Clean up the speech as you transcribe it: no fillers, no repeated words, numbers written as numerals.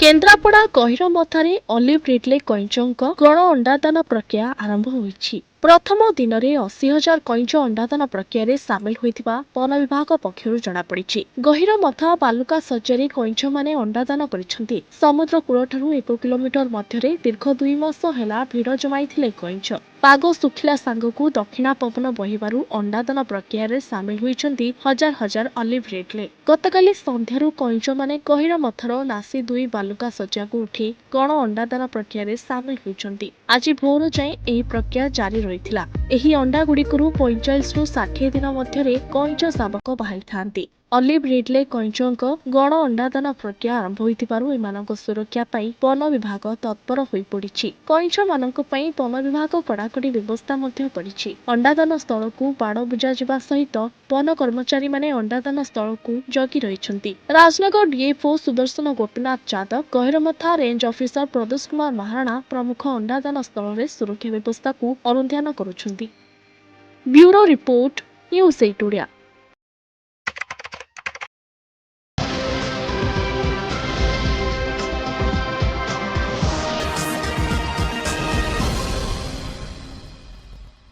Kendrapara ଗହିରମଥାରେ olive ridley କଇଁଚଙ୍କ ଗଣ ଅଣ୍ଡାଦାନ ପ୍ରକ୍ରିୟା ଆରମ୍ଭ ହୋଇଛି। ପ୍ରଥମ ଦିନରେ 80,000 କଇଁଚ ଅଣ୍ଡାଦାନ ପ୍ରକ୍ରିୟାରେ ସାମିଲ ହୋଇଥିବା ବନ ବିଭାଗ ପକ୍ଷରୁ ଜଣାପଡ଼ିଛି। ଗହିରମଥା ବାଲୁକା ଶଯ୍ୟାରେ କଇଁଚମାନେ ଅଣ୍ଡାଦାନ କରିଛନ୍ତି। ସମୁଦ୍ର କୂଳଠାରୁ 1 କିଲୋମିଟର ମଧ୍ୟରେ ଦୀର୍ଘ 2 ମାସ ହେଲା ଭିଡ଼ ଜମାଇଥିଲେ କଇଁଚ। ପାଗ ଶୁଖିଲା ସାଙ୍ଗକୁ ଦକ୍ଷିଣା ପବନ ବହିବାରୁ ଅଣ୍ଡାଦାନ ପ୍ରକ୍ରିୟାରେ ସାମିଲ ହୋଇଛନ୍ତି ହଜାର ହଜାର ଅଲିଭ୍ ରିଡ୍ଲେ। ଗତକାଲି ସନ୍ଧ୍ୟାରୁ କଇଁଚମାନେ ଗହିରମଥାର ନାସି 2 ବାଲୁକା ଶଯ୍ୟାକୁ ଉଠି ଗଣ ଅଣ୍ଡାଦାନ ପ୍ରକ୍ରିୟାରେ ସାମିଲ ହୋଇଛନ୍ତି। ଆଜି ଭୋର ଯାଏଁ ଏହି ପ୍ରକ୍ରିୟା ଜାରି ରହିଥିଲା। ଏହି ଅଣ୍ଡାଗୁଡ଼ିକରୁ 45ରୁ 60 ଦିନ ମଧ୍ୟରେ କଇଁଚ ଶାବକ ବାହାରିଥାନ୍ତି। ଅଲିଭ୍ ରିଡ୍ଲେ କଇଁଚଙ୍କ ଗଣ ଅଣ୍ଡାଦାନ ପ୍ରକ୍ରିୟା ଆରମ୍ଭ ହୋଇଥିବାରୁ ଏମାନଙ୍କ ସୁରକ୍ଷା ପାଇଁ ବନ ବିଭାଗ ତତ୍ପର ହୋଇପଡ଼ିଛି। କଇଁଚମାନଙ୍କ ପାଇଁ ବନ ବିଭାଗ କଡ଼ାକଡ଼ି ବ୍ୟବସ୍ଥା ମଧ୍ୟ କରିଛି। ଅଣ୍ଡାଦାନ ସ୍ଥଳକୁ ବାଡ଼ ବୁଜାଯିବା ସହିତ ବନ କର୍ମଚାରୀମାନେ ଅଣ୍ଡାଦାନ ସ୍ଥଳକୁ ଜଗି ରହିଛନ୍ତି। Rajnagar DFO Sudarshan Gopinath Yadav, Gahirmatha range officer Pradosh Kumar Maharana ପ୍ରମୁଖ ଅଣ୍ଡାଦାନ ସ୍ଥଳରେ ସୁରକ୍ଷା ବ୍ୟବସ୍ଥାକୁ ଅନୁଧ୍ୟାନ କରୁଛନ୍ତି। Bureau report, news 8 Odia.